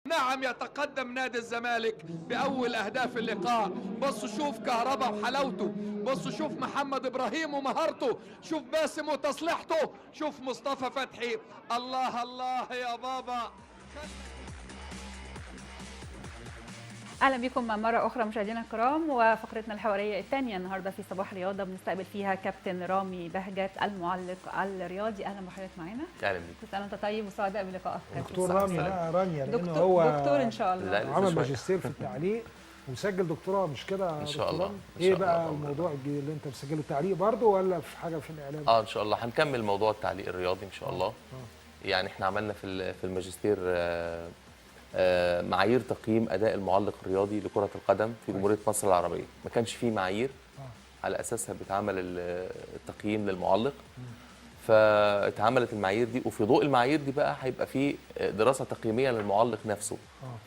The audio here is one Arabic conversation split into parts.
نعم، يتقدم نادي الزمالك بأول أهداف اللقاء. بصوا شوف كهربا وحلاوته، بصوا شوف محمد إبراهيم ومهارته، شوف باسم وتصليحته، شوف مصطفى فتحي. الله الله يا بابا. اهلا بكم مره اخرى مشاهدينا الكرام، وفقرتنا الحواريه الثانيه النهارده في صباح رياضه بنستقبل فيها كابتن رامي بهجت المعلق الرياضي. اهلا بحضرتك معانا. اهلا بيك. كل سنه وانت طيب وسعداء بلقائك. دكتور رامي، لا رانيا، لانه دكتور هو دكتور ان شاء الله. عمل ماجستير في التعليق وسجل دكتوراه، مش كده؟ ان شاء الله. ايه بقى الموضوع اللي انت مسجله، التعليق برضه ولا في حاجه في الاعلام؟ ان شاء الله هنكمل موضوع التعليق الرياضي ان شاء الله. يعني احنا عملنا في الماجستير معايير تقييم اداء المعلق الرياضي لكره القدم في جمهوريه مصر العربيه. ما كانش فيه معايير على اساسها بيتعمل التقييم للمعلق، فاتعملت المعايير دي، وفي ضوء المعايير دي بقى هيبقى في دراسه تقييميه للمعلق نفسه.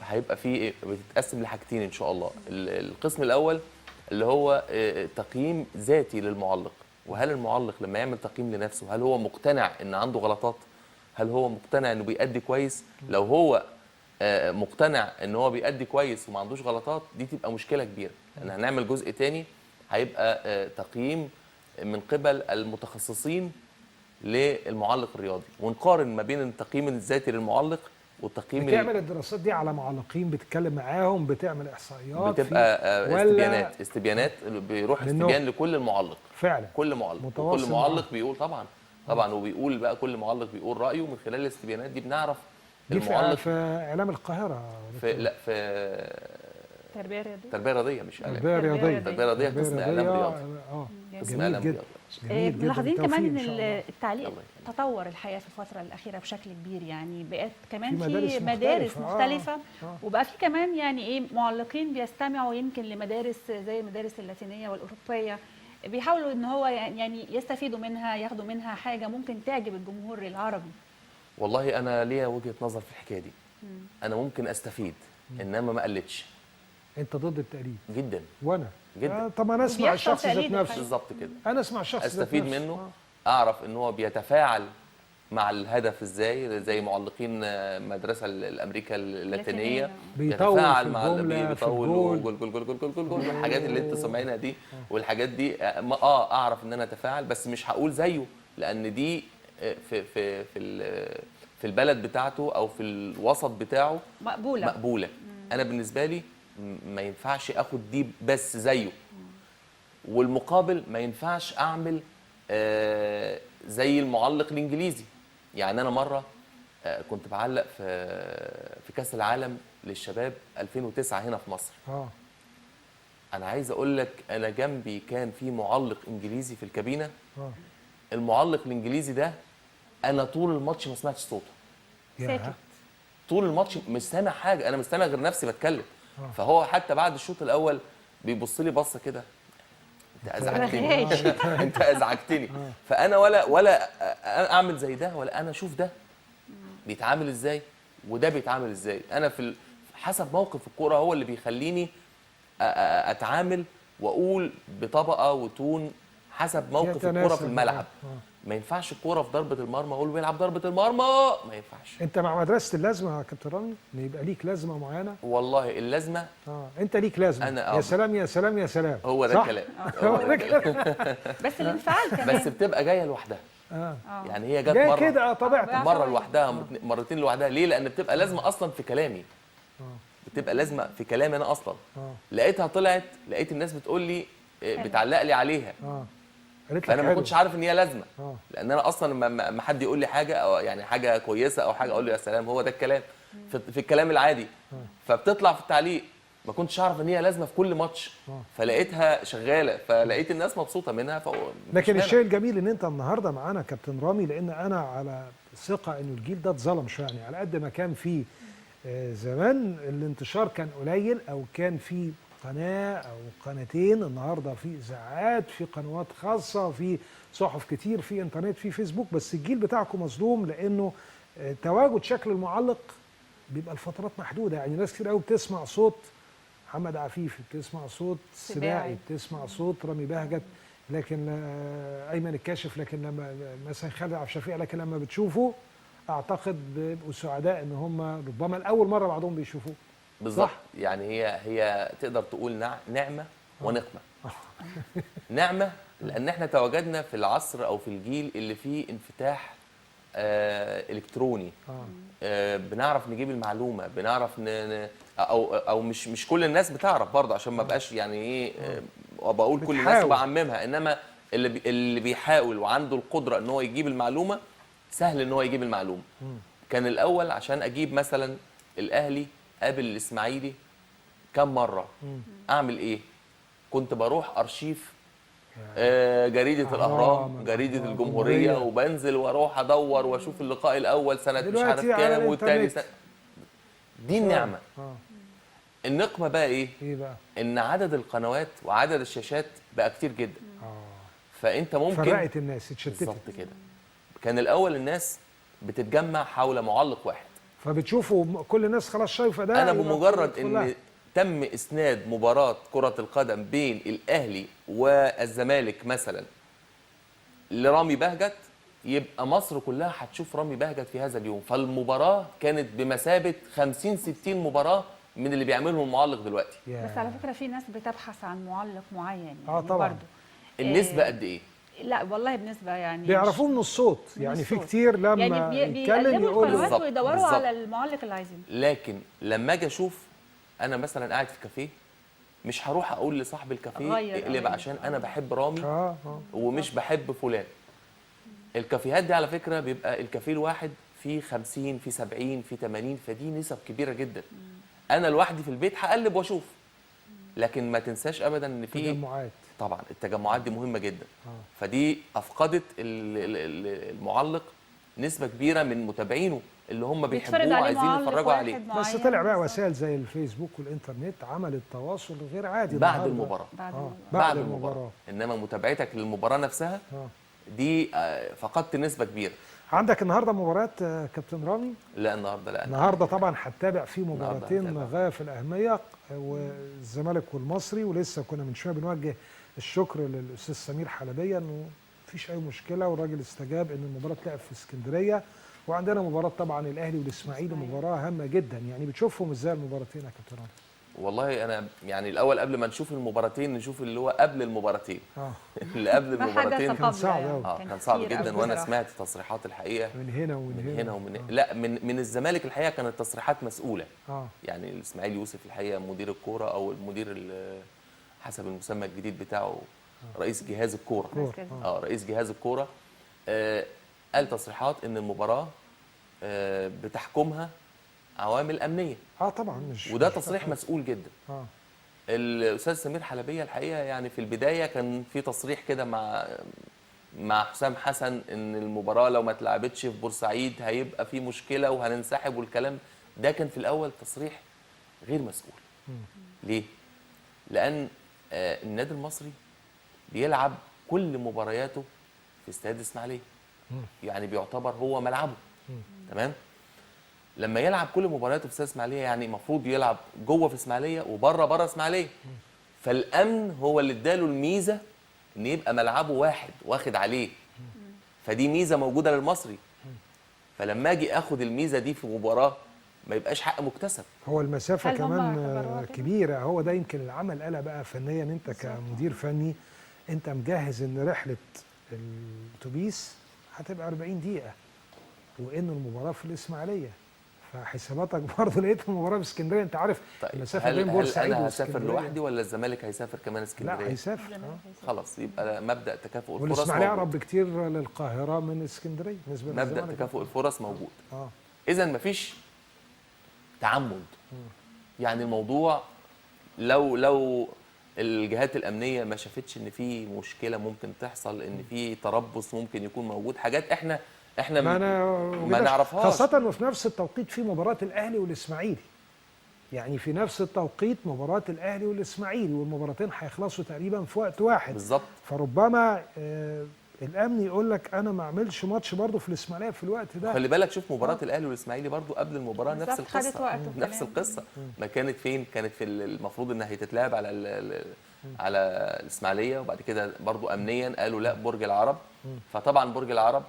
هيبقى في بتتقسم لحاجتين ان شاء الله. القسم الاول اللي هو تقييم ذاتي للمعلق، وهل المعلق لما يعمل تقييم لنفسه هل هو مقتنع ان عنده غلطات؟ هل هو مقتنع انه بيأدي كويس؟ لو هو مقتنع ان هو بيأدي كويس وما عندوش غلطات، دي تبقى مشكله كبيره. لان هنعمل جزء تاني هيبقى تقييم من قبل المتخصصين للمعلق الرياضي، ونقارن ما بين التقييم الذاتي للمعلق والتقييم. بتعمل الدراسات دي على معلقين، بتتكلم معاهم، بتعمل احصائيات، بتبقى استبيانات بيروح استبيان لكل المعلق فعلا، كل معلق، وكل معلق بيقول طبعا وبيقول بقى كل معلق بيقول رايه. من خلال الاستبيانات دي بنعرف دي المعلق. في اعلام القاهره، في تربيه رياضيه. تربيه رياضيه مش اعلام. تربيه رياضيه. تربيه رياضيه قسم اعلام رياضي. قسم اعلام رياضي. ملاحظين كمان ان التعليق تطور الحقيقه في الفتره الاخيره بشكل كبير، يعني بقت كمان في مدارس مختلفه. وبقى في كمان يعني ايه معلقين بيستمعوا يمكن لمدارس زي المدارس اللاتينيه والاوروبيه، بيحاولوا ان هو يعني يستفيدوا منها، ياخدوا منها حاجه ممكن تعجب الجمهور العربي. والله انا ليا وجهه نظر في الحكايه دي. انا ممكن استفيد انما ما اقلدش. انت ضد التقليد جدا. وانا جدا. طب انا اسمع الشخص ذات نفسه. بالظبط كده. انا اسمع الشخص ذات نفسه، استفيد منه. اعرف ان هو بيتفاعل مع الهدف ازاي، زي معلقين المدرسه الامريكا اللاتينيه بيتفاعل مع بيطول جول جول جول جول جول جول جول الحاجات اللي انت سامعينها دي. والحاجات دي اعرف ان انا اتفاعل، بس مش هقول زيه، لان دي في البلد بتاعته او في الوسط بتاعه مقبوله. انا بالنسبه لي ما ينفعش اخد دي بس زيه، والمقابل ما ينفعش اعمل زي المعلق الانجليزي. يعني انا مره كنت بعلق في كاس العالم للشباب 2009 هنا في مصر. انا عايز اقول لك، انا جنبي كان في معلق انجليزي في الكابينه. المعلق الانجليزي ده انا طول الماتش ما سمعتش صوته. ساكت طول الماتش مش سامع حاجه، انا مش سامع غير نفسي بتكلم. فهو حتى بعد الشوط الاول بيبص لي بصه كده، انت ازعجتني. انت ازعجتني. فانا ولا اعمل زي ده، ولا انا اشوف ده بيتعامل ازاي وده بيتعامل ازاي. انا حسب موقف الكوره هو اللي بيخليني اتعامل واقول بطبقه وتون حسب موقف الكوره في الملعب. ما ينفعش الكوره في ضربه المرمى اقول بيلعب ضربه المرمى، ما ينفعش. انت مع مدرسه اللازمه يا كابتن رامي، ان يبقى ليك لازمه معينه؟ والله اللازمه انت ليك لازمه. أنا يا سلام يا سلام يا سلام، هو ده الكلام. بس الانفعال كمان بس بتبقى جايه لوحدها. يعني هي جت مره كده طبيعتها، مره لوحدها، مرتين لوحدها. ليه؟ لان بتبقى لازمه اصلا في كلامي. بتبقى لازمه في كلامي انا اصلا. لقيتها طلعت، لقيت الناس بتقول لي بتعلق لي عليها. فانا ما كنتش عارف ان هي لازمه. لان انا اصلا لما حد يقول لي حاجه، او يعني حاجه كويسه او حاجه، اقول له يا سلام، هو ده الكلام في الكلام العادي. فبتطلع في التعليق ما كنتش اعرف ان هي لازمه في كل ماتش. فلقيتها شغاله، فلقيت الناس مبسوطه منها. لكن الشيء الجميل ان انت النهارده معانا كابتن رامي، لان انا على ثقه انه الجيل ده اتظلم شويه. يعني على قد ما كان في زمان الانتشار كان قليل، او كان في قناه او قناتين، النهارده في اذاعات، في قنوات خاصه، في صحف كتير، في انترنت، في فيسبوك. بس الجيل بتاعكم مظلوم، لانه تواجد شكل المعلق بيبقى الفترات محدوده. يعني ناس كتير قوي بتسمع صوت محمد عفيفي، بتسمع صوت سباعي، بتسمع صوت رامي بهجت، لكن ايمن الكاشف، لكن لما مثلا خالد عبد الشفيع، لكن لما بتشوفه اعتقد بيبقوا سعداء ان هم ربما لاول مره بعضهم بيشوفوه. بالظبط. صح؟ يعني هي تقدر تقول نعمه ونقمه. نعمه لان احنا تواجدنا في العصر او في الجيل اللي فيه انفتاح الكتروني. بنعرف نجيب المعلومه، بنعرف او مش كل الناس بتعرف برضه، عشان ما بقاش يعني ايه بقول كل الناس بعممها، انما اللي بيحاول وعنده القدره ان هو يجيب المعلومه سهل ان هو يجيب المعلومه. كان الاول عشان اجيب مثلا الاهلي قابل الاسماعيلي كم مره، اعمل ايه؟ كنت بروح ارشيف جريدة الأهرام، جريدة الجمهورية، وبنزل واروح ادور واشوف اللقاء الاول سنة مش عارف كام والتاني سنة. دي النعمة. النقمة بقى ايه؟ ايه بقى؟ ان عدد القنوات وعدد الشاشات بقى كتير جدا. فانت ممكن فرقت الناس، اتشتتت. بالظبط كده. كان الاول الناس بتتجمع حول معلق واحد، فبتشوفوا كل الناس خلاص شايفه ده. انا بمجرد ان تم اسناد مباراة كرة القدم بين الاهلي والزمالك مثلا لرامي بهجت، يبقى مصر كلها هتشوف رامي بهجت في هذا اليوم. فالمباراة كانت بمثابة 50-60 مباراة من اللي بيعملهم المعلق دلوقتي. بس على فكرة في ناس بتبحث عن معلق معين يعني طبعا. برضو. النسبة قد ايه؟ لا والله بنسبة يعني بيعرفوه من الصوت، يعني في كتير لما يعني يتكلم يقول القنوات ويدوروا على المعلق اللي عايزينه. لكن لما اجي اشوف انا مثلا قاعد في كافيه، مش هروح اقول لصاحب الكافيه اقلب عشان انا بحب رامي ومش بحب فلان. الكافيهات دي على فكره بيبقى الكافيه الواحد فيه 50 فيه 70 فيه 80، فدي نسب كبيره جدا. انا لوحدي في البيت هقلب واشوف. لكن ما تنساش ابدا ان في تجمعات. طبعا التجمعات دي مهمه جدا. فدي افقدت المعلق نسبه كبيره من متابعينه اللي هم بيحبوه وعايزين يتفرجوا عليه. بس طلع بقى وسائل زي الفيسبوك والانترنت عملت تواصل غير عادي بعد المباراه. بعد المباراه. انما متابعتك للمباراه نفسها دي فقدت نسبه كبيره. عندك النهارده مباريات كابتن رامي؟ لا النهارده لا. النهارده طبعا هتتابع في مباراتين غايه في الاهميه، والزمالك والمصري، ولسه كنا من شويه بنوجه الشكر للاستاذ سمير حلبيه انه مفيش اي مشكله والراجل استجاب ان المباراه تلعب في اسكندريه. وعندنا مباراه طبعا الاهلي والاسماعيلي، مباراه هامه جدا. يعني بتشوفهم ازاي المباراتين يا كابتن رامي؟ والله انا يعني الاول قبل ما نشوف المباراتين نشوف اللي هو قبل المباراتين. اللي قبل المباراتين كان صعب قوي. كان صعب جدا. وانا سمعت تصريحات الحقيقه من هنا ومن هنا ومن لا من الزمالك الحقيقه كانت تصريحات مسؤوله. يعني الاسماعيلي يوسف الحقيقه مدير الكوره او المدير حسب المسمى الجديد بتاعه رئيس جهاز الكوره. رئيس جهاز الكوره قال تصريحات ان المباراه بتحكمها عوامل امنيه. طبعا وده تصريح مسؤول جدا. الاستاذ سمير حلبيه الحقيقه يعني في البدايه كان في تصريح كده مع حسام حسن ان المباراه لو ما اتلعبتش في بورسعيد هيبقى في مشكله وهننسحب، والكلام ده كان في الاول تصريح غير مسؤول. ليه؟ لان النادي المصري بيلعب كل مبارياته في استاد اسماعيليه، يعني بيعتبر هو ملعبه. تمام؟ لما يلعب كل مبارياته في استاد اسماعيليه يعني المفروض يلعب جوه في اسماعيليه وبره اسماعيليه. فالامن هو اللي اداله الميزه ان يبقى ملعبه واحد واخد عليه. فدي ميزه موجوده للمصري. فلما اجي اخد الميزه دي في مباراه ما يبقاش حق مكتسب. هو المسافه كمان كبيره. هو ده يمكن العمل قلق بقى فنيا. انت كمدير فني انت مجهز ان رحله الاتوبيس هتبقى 40 دقيقه وان المباراه في الاسماعيليه، فحساباتك برضه لقيت المباراه في اسكندريه. انت عارف المسافه بين بورسعيد انا هسافر لوحدي ولا الزمالك هيسافر كمان اسكندريه؟ لا هيسافر. خلاص يبقى مبدا تكافؤ الفرص. والاسماعيليه اقرب بكتير للقاهره من اسكندريه بالنسبه للزمالك. مبدا تكافؤ الفرص موجود. اذا مفيش تعمد. يعني الموضوع لو الجهات الامنيه ما شافتش ان في مشكله ممكن تحصل، ان في تربص ممكن يكون موجود، حاجات احنا ما نعرفهاش. خاصه وفي نفس التوقيت في مباراه الاهلي والاسماعيلي. يعني في نفس التوقيت مباراه الاهلي والاسماعيلي، والمباراتين هيخلصوا تقريبا في وقت واحد بالظبط. فربما الامن يقول لك انا ما اعملش ماتش برضه في الاسماعيليه في الوقت ده. خلي بالك شوف مباراه الاهلي والاسماعيلي برضه قبل المباراه نفس القصه. نفس القصه. ما كانت فين؟ كانت في المفروض انها هتتلعب على الاسماعيليه، وبعد كده برضه امنيا قالوا لا برج العرب. فطبعا برج العرب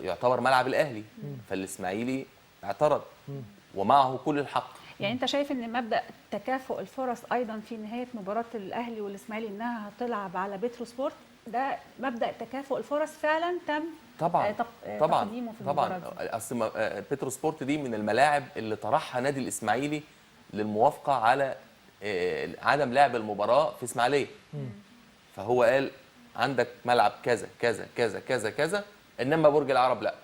يعتبر ملعب الاهلي، فالاسماعيلي اعترض ومعه كل الحق. يعني انت شايف ان مبدا تكافؤ الفرص ايضا في نهايه مباراه الاهلي والاسماعيلي انها هتلعب على بترو سبورت، ده مبدا تكافؤ الفرص فعلا تم طبعا تقديمه في المباراه دي. اصل بترو سبورت دي من الملاعب اللي طرحها نادي الاسماعيلي للموافقه على عدم لعب المباراه في اسماعيليه. فهو قال عندك ملعب كذا كذا كذا كذا كذا، انما برج العرب لا.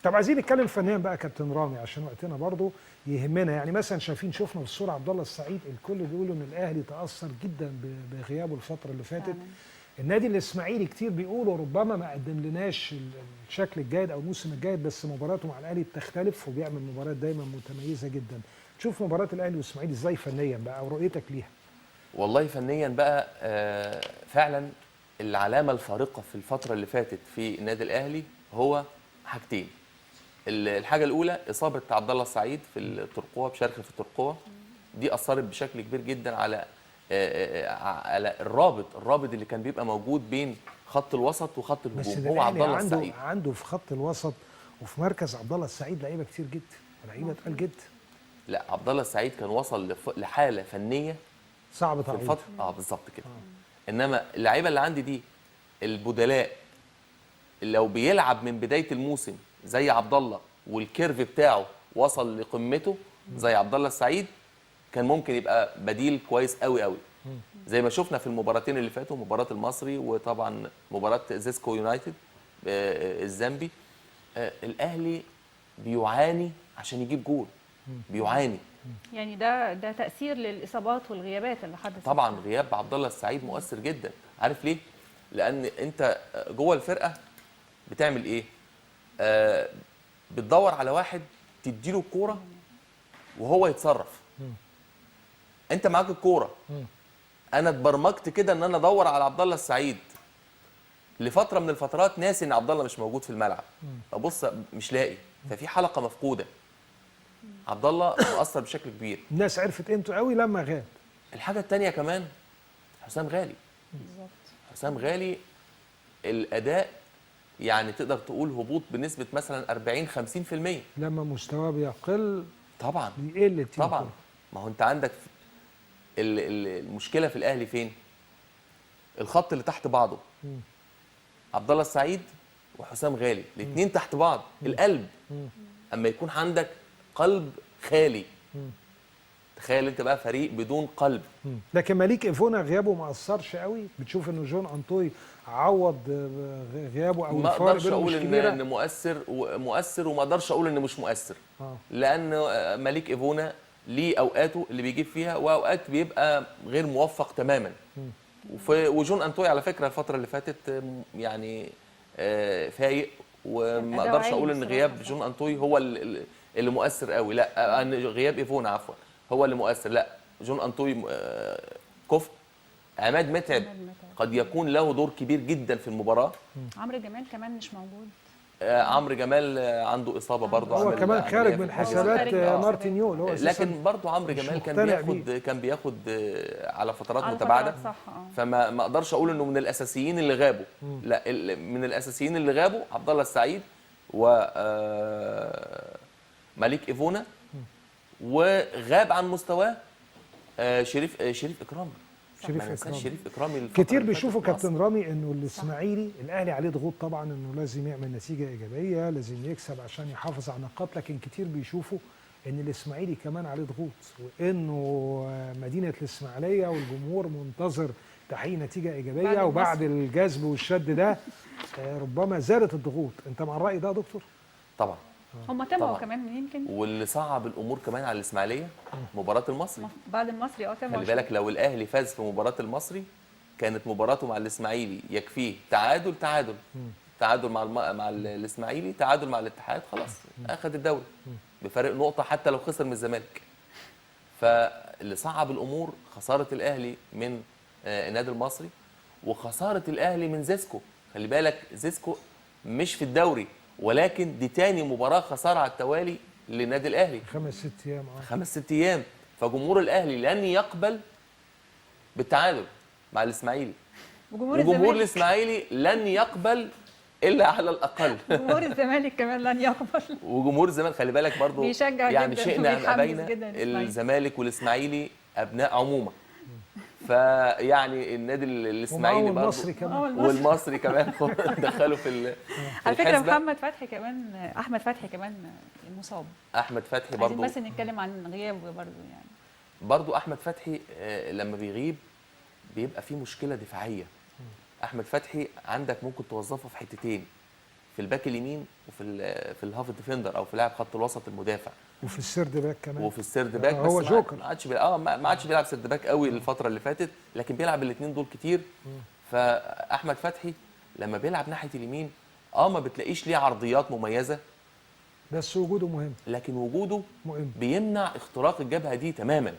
طب عايزين نتكلم فنيا بقى كابتن رامي عشان وقتنا برضو يهمنا. يعني مثلا شايفين شفنا في الصوره عبد الله السعيد، الكل بيقولوا ان الاهلي تاثر جدا بغيابه الفتره اللي فاتت. النادي الاسماعيلي كتير بيقولوا ربما ما قدم لناش الشكل الجيد او الموسم الجيد، بس مباراته مع الاهلي بتختلف وبيعمل مباريات دايما متميزه جدا. تشوف مباراه الاهلي والاسماعيلي ازاي فنيا بقى او رؤيتك ليها؟ والله فنيا بقى فعلا العلامه الفارقه في الفتره اللي فاتت في النادي الاهلي هو حاجتين. الحاجه الاولى اصابه عبد الله السعيد في الترقوه، بشرخ في الترقوه، دي اثرت بشكل كبير جدا على الرابط اللي كان بيبقى موجود بين خط الوسط وخط الهجوم، هو عبد الله السعيد. عنده في خط الوسط وفي مركز عبد الله السعيد لعيبه كتير جدا، لعيبه تقال جدا. لا عبد الله السعيد كان وصل لحاله فنيه صعب في الفتره بالظبط كده. انما اللعيبه اللي عندي دي البدلاء، لو بيلعب من بدايه الموسم زي عبد الله والكيرف بتاعه وصل لقمته زي عبد الله السعيد، كان ممكن يبقى بديل كويس قوي قوي، زي ما شفنا في المباراتين اللي فاتوا، مباراه المصري وطبعا مباراه زيسكو يونايتد الزامبي. الاهلي بيعاني عشان يجيب جول، بيعاني. يعني ده تاثير للاصابات والغيابات اللي حدثت. طبعا غياب عبد الله السعيد مؤثر جدا. عارف ليه؟ لان انت جوه الفرقه بتعمل ايه؟ بتدور على واحد تديله الكوره وهو يتصرف. انت معاك الكوره، انا اتبرمجت كده ان انا ادور على عبد الله السعيد لفتره من الفترات، ناسي ان عبد الله مش موجود في الملعب، ابص مش لاقي، ففي حلقه مفقوده. عبد الله مؤثر بشكل كبير. الناس عرفت قيمته قوي لما غاب. الحاجه الثانيه كمان حسام غالي. بالظبط. حسام غالي الاداء يعني تقدر تقول هبوط بنسبه مثلا 40-50%. لما مستواه بيقل طبعا بيقل طبعا. ما هو انت عندك المشكله في الاهلي فين؟ الخط اللي تحت بعضه، عبد الله السعيد وحسام غالي الاثنين تحت بعض. القلب اما يكون عندك قلب خالي، تخيل انت بقى فريق بدون قلب. لكن مليك ايفونا غيابه ما اثرش قوي. بتشوف انه جون انطوي عوض غيابه او ما اقدرش اقول كبيرة؟ ان مؤثر وما اقدرش اقول ان مش مؤثر. لان مليك ايفونا ليه اوقاته اللي بيجيب فيها واوقات بيبقى غير موفق تماما. وجون انطوي على فكره الفتره اللي فاتت يعني فايق، وما اقدرش اقول ان غياب جون انطوي هو اللي مؤثر قوي. لا، غياب ايفونا عفوا هو اللي مؤثر. لا، جون انطوي كفء. عماد متعب قد يكون له دور كبير جدا في المباراه. عمرو جمال كمان مش موجود. عمرو جمال عنده اصابه برضه، هو كمان خارج من حسابات مارتينيو اللي هو لكن برضه عمرو جمال كان بياخد على فترات متباعده. صح. فما اقدرش اقول انه من الاساسيين اللي غابوا. لا، من الاساسيين اللي غابوا عبد الله السعيد و مليك ايفونا، وغاب عن مستواه شريف اكرامي. شريف اكرامي كتير بيشوفوا كابتن رامي انه الاسماعيلي الاهلي عليه ضغوط طبعا، انه لازم يعمل نتيجه ايجابيه، لازم يكسب عشان يحافظ على النقاط. لكن كتير بيشوفوا ان الاسماعيلي كمان عليه ضغوط، وانه مدينه الاسماعيليه والجمهور منتظر تحقيق نتيجه ايجابيه، وبعد الجذب والشد ده ربما زادت الضغوط. انت مع الراي ده يا دكتور؟ طبعا. هم تابعوا كمان يمكن. واللي صعب الامور كمان على الاسماعيليه مباراه المصري. بعد المصري تابعوا. خلي بالك لو الاهلي فاز في مباراه المصري كانت مباراته مع الاسماعيلي يكفيه تعادل مع الاسماعيلي، تعادل مع الاتحاد، خلاص اخذ الدوري بفارق نقطه حتى لو خسر من الزمالك. فاللي صعب الامور خساره الاهلي من النادي المصري، وخساره الاهلي من زيسكو. خلي بالك زيسكو مش في الدوري، ولكن دي تاني مباراة خسارة على التوالي للنادي الأهلي. 5-6 أيام. فجمهور الأهلي لن يقبل بالتعادل مع الإسماعيلي، وجمهور الإسماعيلي لن يقبل الا على الاقل. جمهور الزمالك كمان لن يقبل. وجمهور الزمالك خلي بالك برضو بيشجع يعني جدا شئنا ام وبيتحمس ابينا جدا الإسماعيلي. الزمالك والاسماعيلي ابناء عمومه. فيعني النادي الاسماعيلي ومعه برضو المصري كمان. والمصري كمان دخلوا في على فكره الحسبة. محمد فتحي كمان، احمد فتحي كمان مصاب. احمد فتحي عايزين برضو بس نتكلم عن غيابه برضو يعني. برضو احمد فتحي لما بيغيب بيبقى فيه مشكله دفاعيه. احمد فتحي عندك ممكن توظفه في حتتين، في الباك اليمين في الهاف ديفندر او في لاعب خط الوسط المدافع، وفي السيرد باك كمان. وفي السيرد باك. بس هو جوكر. ما عادش بيلعب سيرد باك قوي الفتره اللي فاتت، لكن بيلعب الاثنين دول كتير. فاحمد فتحي لما بيلعب ناحيه اليمين ما بتلاقيش ليه عرضيات مميزه، بس وجوده مهم. لكن وجوده مهم. بيمنع اختراق الجبهه دي تماما.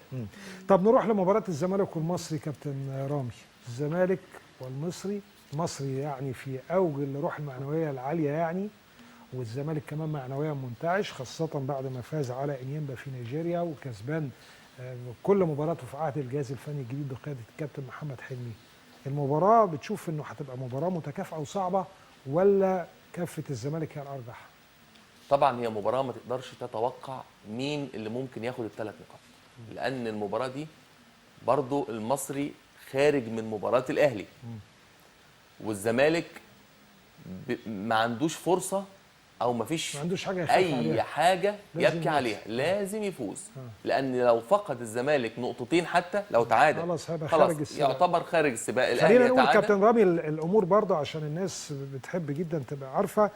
طب نروح لمباراة الزمالك والمصري كابتن رامي. الزمالك والمصري، المصري يعني في اوج الروح المعنويه العاليه يعني، والزمالك كمان معنويا منتعش، خاصه بعد ما فاز على انيمبا في نيجيريا وكسبان كل مباراته في عهد الجهاز الفني الجديد بقياده الكابتن محمد حلمي. المباراه بتشوف انه هتبقى مباراه متكافئه وصعبه ولا كفه الزمالك هي الارجح؟ طبعا هي مباراه ما تقدرش تتوقع مين اللي ممكن ياخد الثلاث نقاط، لان المباراه دي برضو المصري خارج من مباراه الاهلي، والزمالك ما عندوش فرصه او ما فيش اي حاجه يبكي عليها، لازم يفوز. لان لو فقد الزمالك نقطتين حتى لو تعادل خلاص هيبقى خارج السباق، يعتبر خارج السباق. خلينا نقول كابتن رامي الامور برضه عشان الناس بتحب جدا تبقى عارفه.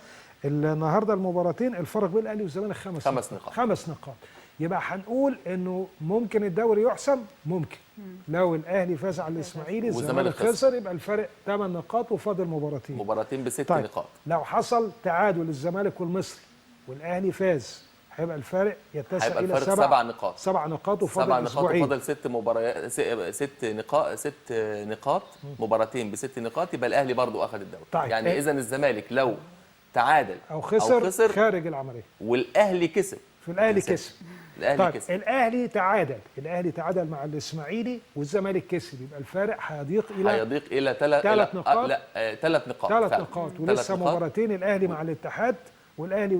النهارده المباراتين الفرق بين الاهلي والزمالك 5 نقاط. 5 نقاط. يبقى هنقول انه ممكن الدوري يحسم، ممكن لو الاهلي فاز على الاسماعيلي الزمالك خسر يبقى الفرق 8 نقاط وفاضل مباراتين ب6 نقاط. لو حصل تعادل الزمالك والمصري والاهلي فاز هيبقى الفارق يتسع الى 7 نقاط. 7 نقاط وفاضل اسبوعين. وفاضل 6 مباريات 6 نقاط مباراتين ب6 نقاط، يبقى الاهلي برضو اخذ الدوري. طيب. يعني اذا الزمالك لو تعادل أو خسر خارج العمليه، والاهلي كسب في الاهلي كسب. الاهلي طيب كسب. الاهلي تعادل مع الاسماعيلي والزمالك كسب، يبقى الفارق هيضيق الى 3 نقاط. لا 3 نقاط. 3 نقاط ولسه مباراتين الاهلي مع الاتحاد والاهلي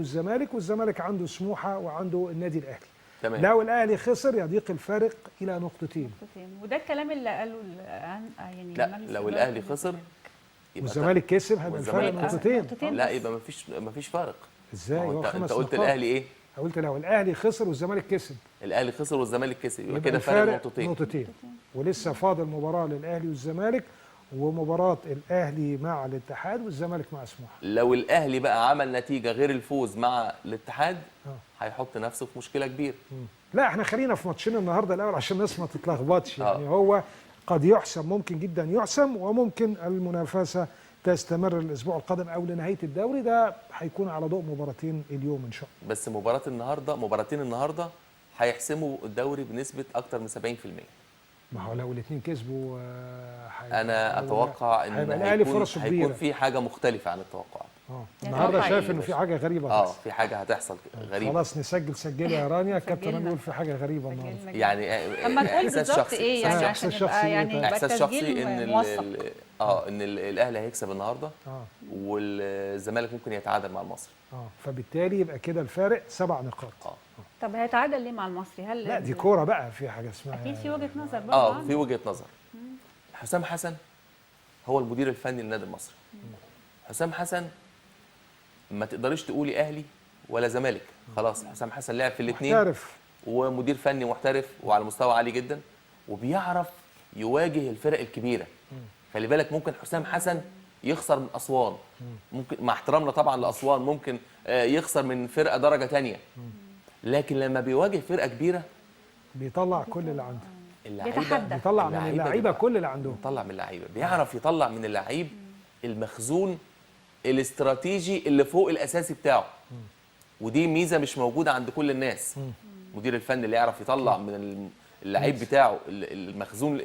والزمالك عنده سموحه وعنده النادي الاهلي. تمام. لو الاهلي خسر يضيق الفارق الى نقطتين. وده الكلام اللي قاله يعني لا لو الاهلي خسر والزمالك كسب هيبقى الفرق نقطتين. لا يبقى ما فيش فارق. ازاي؟ هو 5 انت قلت نقاط. الاهلي ايه؟ قلت لو الاهلي خسر والزمالك كسب. الاهلي خسر والزمالك كسب يبقى كده فرق نقطتين. ولسه فاضل مباراه للاهلي والزمالك ومباراه الاهلي مع الاتحاد والزمالك مع سموحه. لو الاهلي بقى عمل نتيجه غير الفوز مع الاتحاد هيحط نفسه في مشكله كبيره. لا احنا خلينا في ماتشين النهارده الاول عشان الناس ما تتلخبطش. يعني هو قد يحسم، ممكن جدا يحسم، وممكن المنافسه تستمر الاسبوع القادم او لنهايه الدوري. ده هيكون على ضوء مباراتين اليوم ان شاء الله. بس مباراتين النهارده هيحسموا الدوري بنسبه اكتر من 70%. ما هو لو الاثنين كسبوا انا اتوقع ان هيكون في حاجه مختلفه عن التوقعات. النهارده شايف انه في حاجه غريبه. في حاجه هتحصل غريبه. خلاص سجلي يا رانيا. كابتن بيقول في حاجه غريبه النهارده. يعني اما نقول بالظبط ايه يعني عشان يبقى يعني احساس شخصي ان موثق. ان الاهلي هيكسب النهارده والزمالك ممكن يتعادل مع المصري. فبالتالي يبقى كده الفارق 7 نقاط. طب هيتعادل ليه مع المصري؟ هل لا دي كوره بقى، في حاجه اسمها اكيد في وجهه نظر بقى. في وجهه نظر. حسام حسن هو المدير الفني للنادي المصري. حسام حسن ما تقدريش تقولي اهلي ولا زمالك، خلاص حسام حسن لعب في الاثنين محترف ومدير فني محترف وعلى مستوى عالي جدا وبيعرف يواجه الفرق الكبيره. خلي بالك ممكن حسام حسن يخسر من اسوان، ممكن مع احترامنا طبعا لاسوان ممكن يخسر من فرقه درجه ثانيه، لكن لما بيواجه فرقه كبيره بيطلع كل اللي عنده. اللعيبه بيطلع من اللعيبه كل اللي عندهم. بيطلع من اللعيبه، بيعرف يطلع من اللعيب المخزون الاستراتيجي اللي فوق الاساسي بتاعه. ودي ميزه مش موجوده عند كل الناس. المدير الفني اللي يعرف يطلع من اللعيب بتاعه المخزون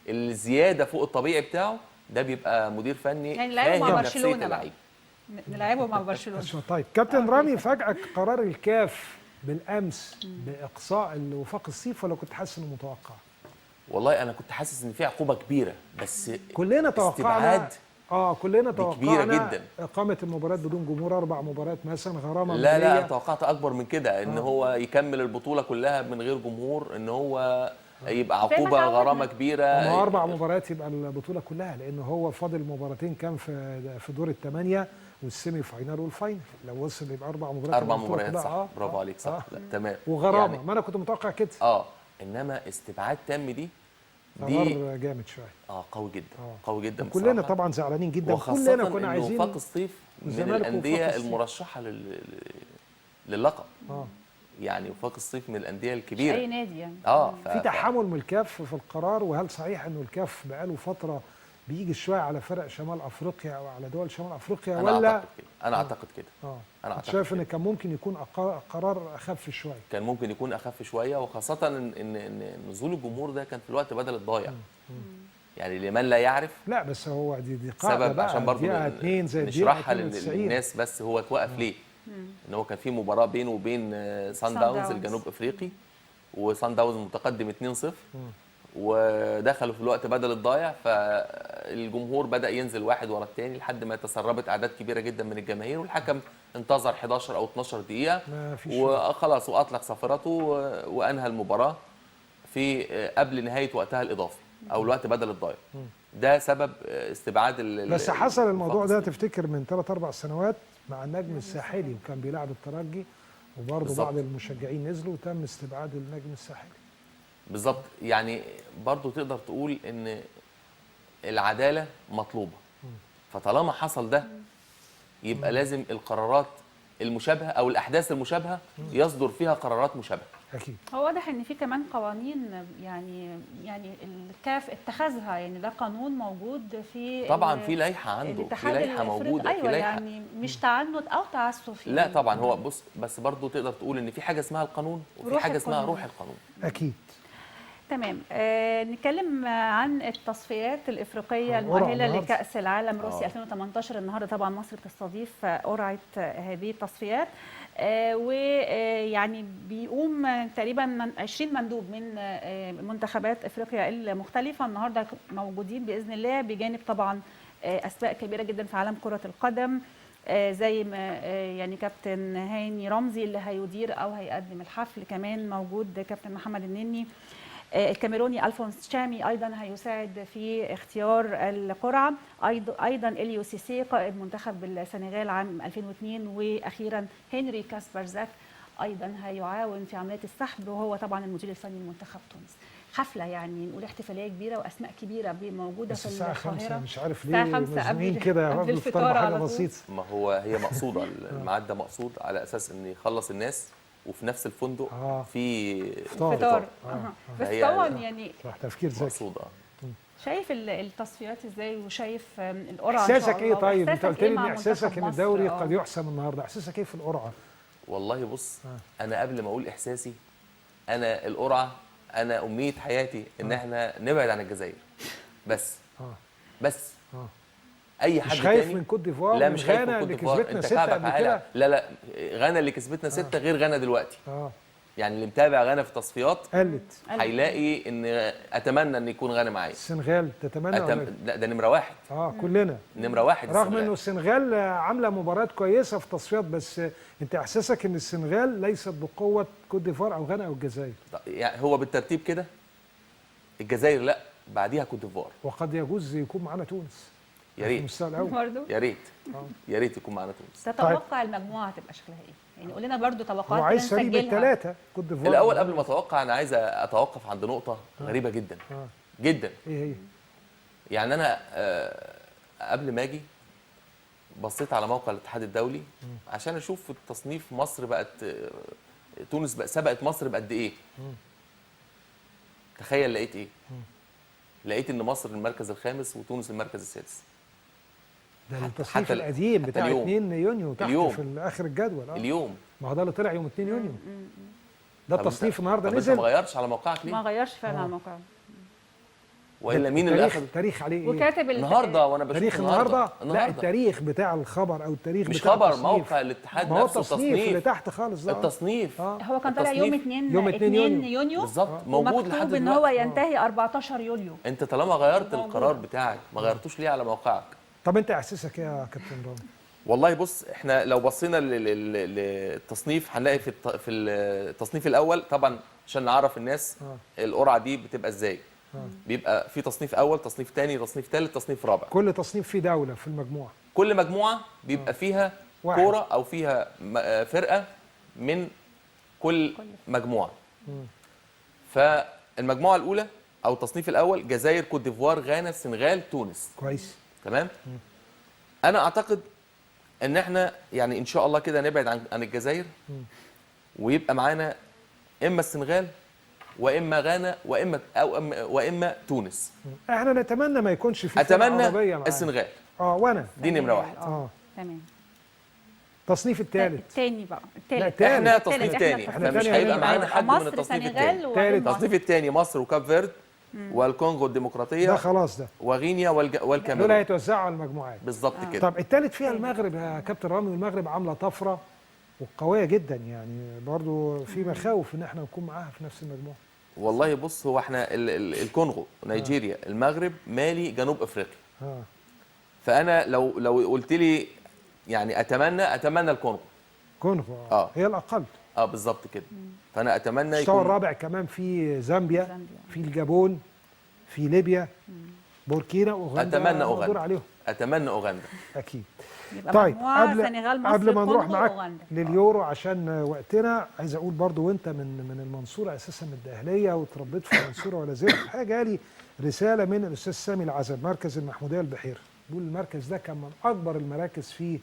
الزياده فوق الطبيعي بتاعه، ده بيبقى مدير فني يعني لعبوا مع برشلونه بقى. نلعبوا مع برشلونه. طيب كابتن رامي، فاجئك قرار الكاف بالامس باقصاء وفاق الصيف ولا كنت حاسس انه متوقع؟ والله انا كنت حاسس ان في عقوبه كبيره، بس كلنا توقعنا كلنا كبيرة توقعنا جدا. اقامه المباريات بدون جمهور، 4 مباريات مثلا، غرامه لا مالية. لا توقعت اكبر من كده، ان هو يكمل البطوله كلها من غير جمهور، ان هو يبقى زي ما عقوبه تعودنا. غرامه كبيره. ما 4 مباريات يبقى البطوله كلها، لان هو فاضل مباراتين كان في دور الثمانيه والسيمي فاينال والفاينل، لو وصل يبقى 4 مباريات. 4 البطولة مباريات كلها. صح، برافو عليك صح. لا تمام. وغرامه يعني ما انا كنت متوقع كده. انما استبعاد تام دي قرار جامد شويه. قوي جدا. قوي جدا كلنا بصراحة. طبعا زعلانين جدا، وخاصة كلنا كنا عايزين وفاق الصيف من الزمالك الأندية ووفاق الصيف. المرشحة للقب. اه يعني وفاق الصيف من الأندية مش الكبيرة. اي نادي يعني. في تحامل من الكاف في القرار، وهل صحيح انه الكاف بقاله فتره بيجي شويه على فرق شمال افريقيا او على دول شمال افريقيا أنا أعتقد كده. انا شايف ان كان ممكن يكون قرار اخف شويه. كان ممكن يكون اخف شويه، وخاصه ان نزول الجمهور ده كان في الوقت بدل الضايع. يعني لمن لا يعرف. لا بس هو دي قاعده سبب بقى، عشان برضه نشرحها للناس بس هو اتوقف ليه. ان هو كان في مباراه بينه وبين سان داونز الجنوب افريقي، وسان داونز متقدم 2-0 ودخلوا في الوقت بدل الضايع، فالجمهور بدأ ينزل واحد ورا الثاني لحد ما تسربت أعداد كبيرة جدا من الجماهير، والحكم انتظر 11 أو 12 دقيقة وخلاص وأطلق صافرته وأنهى المباراة في قبل نهاية وقتها الإضافي أو الوقت بدل الضايع. ده سبب استبعاد بس حصل الموضوع ده تفتكر من 3-4 سنوات مع النجم الساحلي، وكان بيلعب الترجي وبرضه بعض المشجعين نزلوا وتم استبعاد النجم الساحلي. بالظبط. يعني برضو تقدر تقول ان العداله مطلوبه، فطالما حصل ده يبقى لازم القرارات المشابهه او الاحداث المشابهه يصدر فيها قرارات مشابهه. اكيد. هو واضح ان في كمان قوانين يعني الكاف اتخذها، يعني ده قانون موجود في طبعا في لائحه عنده، في لائحه موجوده. ايوه في لائحة. يعني مش تعنت او تعسف. لا طبعا هو بص، بس برضو تقدر تقول ان في حاجه اسمها القانون وفي حاجه اسمها روح القانون. اكيد. تمام. نتكلم عن التصفيات الافريقيه المؤهله لكاس العالم روسيا 2018. النهارده طبعا مصر بتستضيف قرعه هذه التصفيات، ويعني بيقوم تقريبا 20 مندوب من منتخبات افريقيا المختلفه النهارده موجودين باذن الله، بجانب طبعا اسماء كبيره جدا في عالم كره القدم زي ما يعني كابتن هاني رمزي اللي هيدير او هيقدم الحفل، كمان موجود كابتن محمد النني الكاميروني، ألفونس تشامي أيضا هيساعد في اختيار القرعة، أيضا إليو سيسي قائد منتخب السنغال عام 2002، وأخيرا هنري كاسبرزاك أيضا هيعاون في عملية السحب، وهو طبعا المدير الفني لمنتخب تونس. حفلة يعني نقول احتفالية كبيرة وأسماء كبيرة موجودة في القاهرة. الساعة 5 مش عارف ليه مزنوقين كده قبل الفطار بحاجة بسيطة. ما هي مقصودة الميعاد ده مقصود على أساس إن يخلص الناس وفي نفس الفندق في فطار. بس طبعا يعني تفكير ذكي مقصود. شايف التصفيات ازاي وشايف القرعه؟ احساسك ايه طيب؟ انت قلت لي ان احساسك ان الدوري قد يحسم النهارده، احساسك ايه في القرعه؟ والله بص انا قبل ما اقول احساسي، انا القرعه انا امنيه حياتي ان احنا نبعد عن الجزائر بس. بس اي حد مش خايف تاني من كوت ديفوار؟ لا مش خايف من كوت ديفوار، انت كعبك عالي. لا غانا اللي كسبتنا 6 غير غانا دلوقتي. يعني اللي متابع غانا في التصفيات قلت هيلاقي ان اتمنى ان يكون غانا معايا. السنغال تتمنى لا ده نمره 1. كلنا نمره 1 رغم انه السنغال عامله مباريات كويسه في التصفيات، بس انت احساسك ان السنغال ليست بقوه كوت ديفوار او غانا او الجزائر؟ يعني هو بالترتيب كده الجزائر لا، بعديها كوت ديفوار، وقد يجوز يكون معانا تونس. يا ريت المستوى الاول. يا ريت يا ريت يكون معانا تونس. تتوقع المجموعه هتبقى شكلها ايه؟ يعني قول لنا برضو توقعات. وعايز فريق بالثلاثه كوت ديفوار. الاول قبل ما اتوقع انا عايز اتوقف عند نقطه غريبه جدا جدا. ايه هي؟ يعني انا قبل ما اجي بصيت على موقع الاتحاد الدولي عشان اشوف التصنيف مصر بقت تونس سبقت مصر بقد ايه. تخيل لقيت ايه؟ لقيت ان مصر المركز الخامس وتونس المركز السادس. ده التصنيف القديم بتاع 2 يونيو تحت اليوم. في اخر الجدول. اليوم ما هو ده اللي طلع يوم 2 يونيو. ده التصنيف النهارده نزل. انت ما غيرش على موقعك ليه؟ ما غيرش فعلا على موقعك. والا مين اللي اخذ التاريخ عليه ايه؟ وكاتب النهارده وانا بشوف تاريخ النهارده. لا التاريخ بتاع الخبر او التاريخ مش بتاع خبر موقع الاتحاد نفسه. التصنيف اللي تحت خالص ده التصنيف. هو كان طالع يوم 2 يونيو بالظبط. موجود لحد دلوقتي ان هو ينتهي 14 يوليو. انت طالما غيرت القرار بتاعك ما غيرتوش ليه على موقعك؟ طب انت احساسك ايه يا كابتن رامي؟ والله بص، احنا لو بصينا للتصنيف هنلاقي في التصنيف الاول طبعا عشان نعرف الناس القرعه دي بتبقى ازاي. بيبقى في تصنيف اول، تصنيف ثاني، تصنيف ثالث، تصنيف رابع. كل تصنيف فيه دوله في المجموعه. كل مجموعه بيبقى فيها كوره او فيها فرقه من كل مجموعه. فالمجموعه الاولى او التصنيف الاول جزائر، كوت ديفوار، غانا، السنغال، تونس. كويس. تمام. انا اعتقد ان احنا يعني ان شاء الله كده نبعد عن الجزائر، ويبقى معانا اما السنغال واما غانا واما تونس. احنا نتمنى ما يكونش في اتمنى عربيه معانا. السنغال. وانا دي نمره واحد. تمام. التصنيف الثالث. الثاني بقى، الثالث. احنا تصنيف ثاني، احنا مش هيبقى معانا حد من التصنيف الثاني. التصنيف الثاني مصر وكاب فيرد والكونغو الديمقراطيه. ده خلاص ده. وغينيا والكاميرون. دول هيتوزعوا على المجموعات. بالظبط كده. طب الثالث فيها المغرب يا كابتن رامي، والمغرب عامله طفره وقويه جدا، يعني برضو في مخاوف ان احنا نكون معاها في نفس المجموعه. والله بص، هو احنا الكونغو، نيجيريا، المغرب، مالي، جنوب افريقيا. فانا لو قلت لي يعني اتمنى الكونغو. كونغو هي الاقل. بالظبط كده. فانا اتمنى يكون المستوى الرابع كمان في زامبيا، في الجابون، في ليبيا، بوركينا واوغندا. اتمنى اوغندا. اتمنى اوغندا اكيد. طيب قبل ما نروح معاك لليورو عشان وقتنا، عايز اقول برضو وانت من المنصوره اساسا، من الدقهليه وتربيت في المنصوره ولا زلت، جالي رساله من الاستاذ سامي العزب، مركز المحموديه البحيره، بيقول المركز ده كان من اكبر المراكز في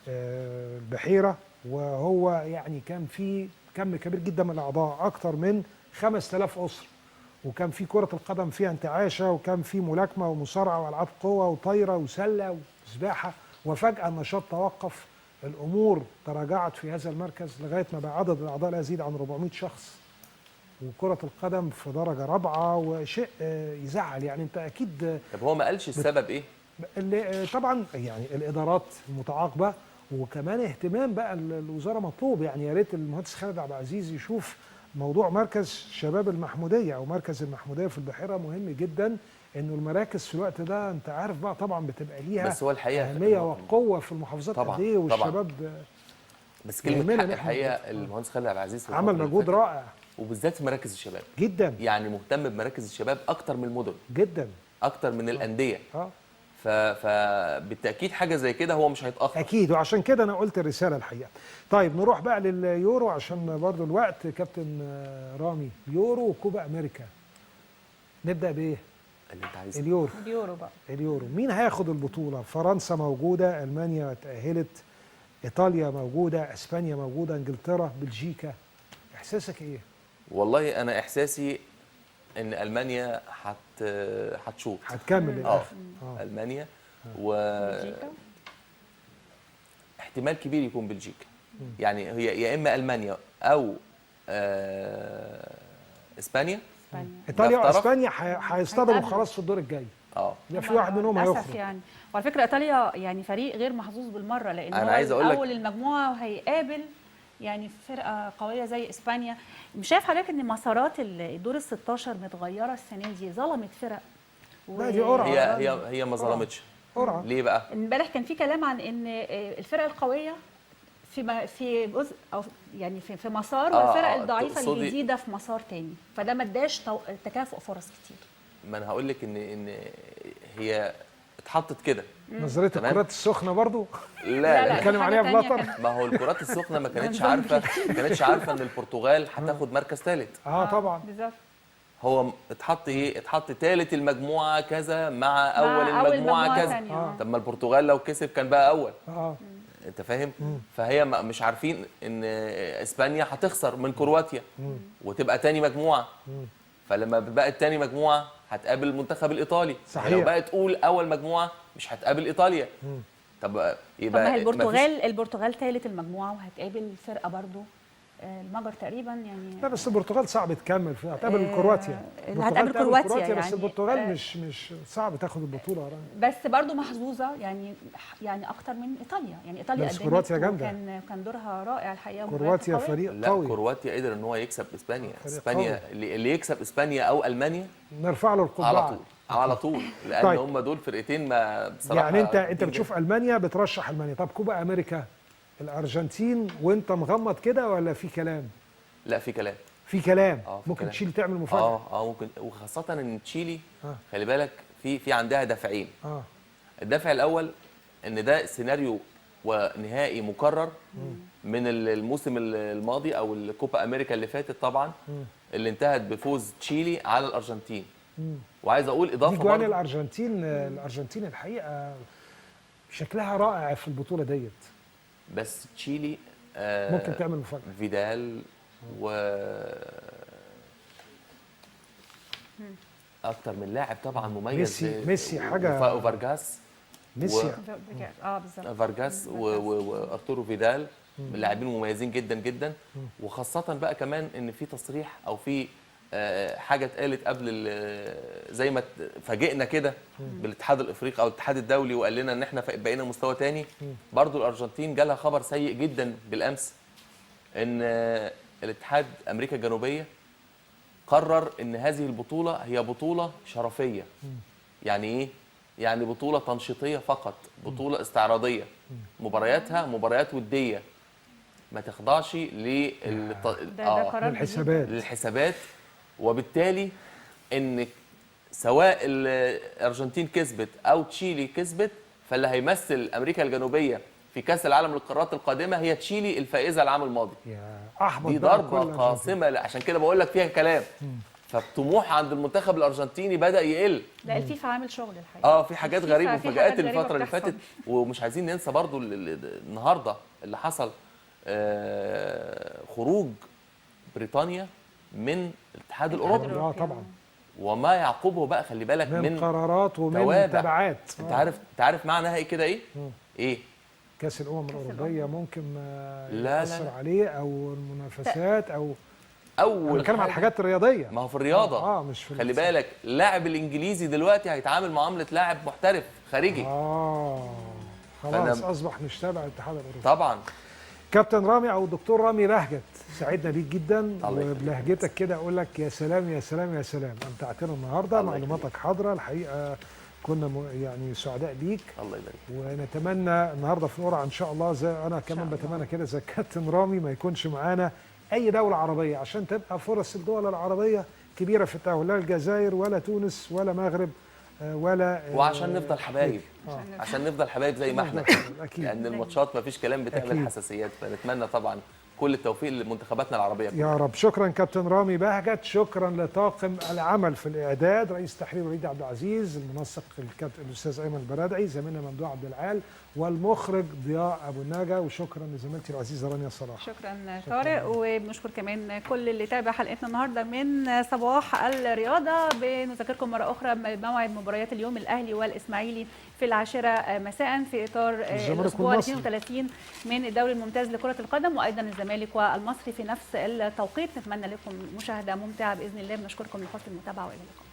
البحيره، وهو يعني كان فيه كم كبير جدا من الاعضاء، اكثر من 5000 اسره، وكان في كره القدم فيها انتعاشه، وكان في ملاكمه ومصارعه والعاب قوه وطايره وسله وسباحه، وفجاه النشاط توقف، الامور تراجعت في هذا المركز لغايه ما بقى عدد الاعضاء لا يزيد عن 400 شخص، وكره القدم في درجه رابعه، وشيء يزعل يعني. انت اكيد. طب هو ما قالش السبب ايه؟ طبعا يعني الادارات المتعاقبه، وكمان اهتمام بقى الوزاره مطلوب، يعني يا ريت المهندس خالد عبد العزيز يشوف موضوع مركز شباب المحموديه او مركز المحموديه في البحيره، مهم جدا انه المراكز في الوقت ده انت عارف بقى طبعا بتبقى ليها بس هو الحقيقه اهميه وقوه في المحافظات قد ايه، والشباب بس كلمه حق الحقيقه المهندس خالد عبد العزيز عمل مجهود رائع، وبالذات في مراكز الشباب جدا، يعني مهتم بمراكز الشباب اكتر من المدن جدا، اكتر من الانديه. فبالتاكيد حاجه زي كده هو مش هيتاخر اكيد، وعشان كده انا قلت الرساله الحقيقه. طيب نروح بقى لليورو عشان برضو الوقت. كابتن رامي، يورو وكوبا امريكا، نبدا بايه اللي انت عايزه؟ اليورو بقى. اليورو مين هياخد البطوله؟ فرنسا موجوده، المانيا اتاهلت، ايطاليا موجوده، اسبانيا موجوده، انجلترا، بلجيكا، احساسك ايه؟ والله انا احساسي ان المانيا هتشوط، هتكمل للاخر. المانيا احتمال كبير يكون بلجيكا. يعني هي يا اما المانيا او اسبانيا. ايطاليا واسبانيا هيصطدموا خلاص في الدور الجاي. يبقى في واحد منهم هيخرج يعني. وعلى فكره ايطاليا يعني فريق غير محظوظ بالمره، لان أنا هو عايز أقول لك اول المجموعه وهيقابل يعني فرقه قويه زي اسبانيا. مش شايف حضرتك ان مسارات الدور ال 16 متغيره السنه دي، ظلمت فرق؟ لا دي قرعه. هي ما ظلمتش. قرعه. ليه بقى؟ امبارح كان في كلام عن ان الفرق القويه في جزء او يعني في مسار، والفرق الضعيفه الجديده في مسار تاني، فده ما اداش تكافؤ فرص كتير. ما انا هقول لك ان هي اتحطت كده. نظريه الكرات السخنه برضو؟ لا بنتكلم عليها بلطر. ما هو الكرات السخنه ما كانتش عارفه ان البرتغال هتاخد مركز ثالث. طبعا بالظبط. هو اتحط ثالث المجموعه كذا مع اول المجموعه كذا. طب ما البرتغال لو كسب كان بقى اول. انت فاهم؟ فهي مش عارفين ان اسبانيا هتخسر من كرواتيا وتبقى تاني مجموعه. فلما بقت تاني مجموعه هتقابل المنتخب الايطالي. صحيح. لو بقت اول مجموعه مش هتقابل ايطاليا. طب يبقى ما هي البرتغال ثالث المجموعه وهتقابل فرقه برضو المجر تقريبا يعني. لا بس البرتغال صعب تكمل فيها، هتقابل كرواتيا. هتقابل كرواتيا يعني. بس البرتغال مش صعب تاخد البطوله. بس برضو محظوظه يعني اكتر من ايطاليا، يعني ايطاليا بس كرواتيا جامده، كان دورها رائع الحقيقه. كرواتيا فريق قوي. كرواتيا قدر ان هو يكسب اسبانيا. اللي يكسب اسبانيا او المانيا نرفع له القبعه على طول. على طول، لان طيب. هم دول فرقتين ما بصراحه. يعني انت بتشوف المانيا بترشح المانيا. طب كوبا امريكا، الارجنتين وانت مغمض كده ولا في كلام؟ لا في كلام. في كلام. في ممكن كلام. تشيلي تعمل مفاجاه. ممكن، وخاصه ان تشيلي آه. خلي بالك في عندها دافعين. اه الدافع الاول ان ده سيناريو ونهائي مكرر من الموسم الماضي او الكوبا امريكا اللي فاتت طبعا، اللي انتهت بفوز تشيلي على الارجنتين. وعايز اقول دي اضافه جوان برضه، الارجنتين الحقيقه شكلها رائع في البطوله ديت. بس تشيلي ممكن تعمل مفاجاه. فيدال و اكتر من لاعب طبعا مميز. ميسي حاجه. وفارجاس. ميسي بالظبط. فارجاس وارتورو فيدال لاعبين مميزين جدا جدا. وخاصه بقى كمان ان في تصريح او في حاجه اتقالت قبل زي ما فاجئنا كده بالاتحاد الافريقي او الاتحاد الدولي وقال لنا ان احنا بقينا مستوى تاني. برضو الارجنتين جالها خبر سيء جدا بالامس ان الاتحاد امريكا الجنوبيه قرر ان هذه البطوله هي بطوله شرفيه. يعني ايه؟ يعني بطوله تنشيطيه فقط، بطوله استعراضيه، مبارياتها مباريات وديه ما تخضعش للحسابات. وبالتالي ان سواء الارجنتين كسبت او تشيلي كسبت، فاللي هيمثل امريكا الجنوبيه في كاس العالم للقارات القادمه هي تشيلي الفائزه العام الماضي. دي ضربه قاسمه، عشان كده بقول لك فيها كلام. فالطموح عند المنتخب الارجنتيني بدا يقل. لا الفيفا عامل شغل الحقيقه. في حاجات غريبه ومفاجآت الفتره اللي فاتت. ومش عايزين ننسى برضو النهارده اللي حصل، خروج بريطانيا من الاتحاد الاوروبي. طبعا. وما يعقبه بقى خلي بالك من قرارات ومن تبعات. انت عارف معناها ايه كده؟ ايه كاس الامم الاوروبيه ممكن يأثر عليه او المنافسات او اول بتكلم على الحاجات الرياضيه. ما هو في الرياضه. مش في خلي بالك اللاعب الانجليزي دلوقتي هيتعامل معامله لاعب محترف خارجي. خلاص اصبح مش تابع الاتحاد الاوروبي طبعا. كابتن رامي او الدكتور رامي بهجت، سعدنا بيك جدا. وبلهجتك كده اقول لك يا سلام يا سلام يا سلام، امتعتنا النهارده، معلوماتك حاضره الحقيقه، كنا يعني سعداء بيك. الله يبارك. ونتمنى النهارده في القرعه ان شاء الله، زي انا كمان بتمنى كده زي كابتن رامي ما يكونش معانا اي دوله عربيه، عشان تبقى فرص الدول العربيه كبيره في التاهل، لا الجزائر ولا تونس ولا مغرب ولا وعشان نفضل حبايب. عشان نفضل حبايب زي ما احنا. لان الماتشات ما فيش كلام بتعمل حساسيات. فنتمنى طبعا كل التوفيق لمنتخباتنا العربيه يا رب. شكرا كابتن رامي بهجت، شكرا لطاقم العمل في الاعداد، رئيس تحرير وليد عبد العزيز، المنسق الكابتن الاستاذ ايمن البرادعي، زميلنا ممدوح عبد العال، والمخرج ضياء ابو النجا، وشكرا لزميلتي العزيزه رانيا صلاح. شكرا طارق. وبنشكر كمان كل اللي تابع حلقتنا النهارده من صباح الرياضه. بنذكركم مره اخرى موعد مباريات اليوم، الاهلي والاسماعيلي في 10 مساء في اطار الاسبوع 32 من الدوري الممتاز لكره القدم، وايضا الزمالك والمصري في نفس التوقيت. نتمنى لكم مشاهده ممتعه باذن الله. بنشكركم لحسن المتابعه والى اللقاء.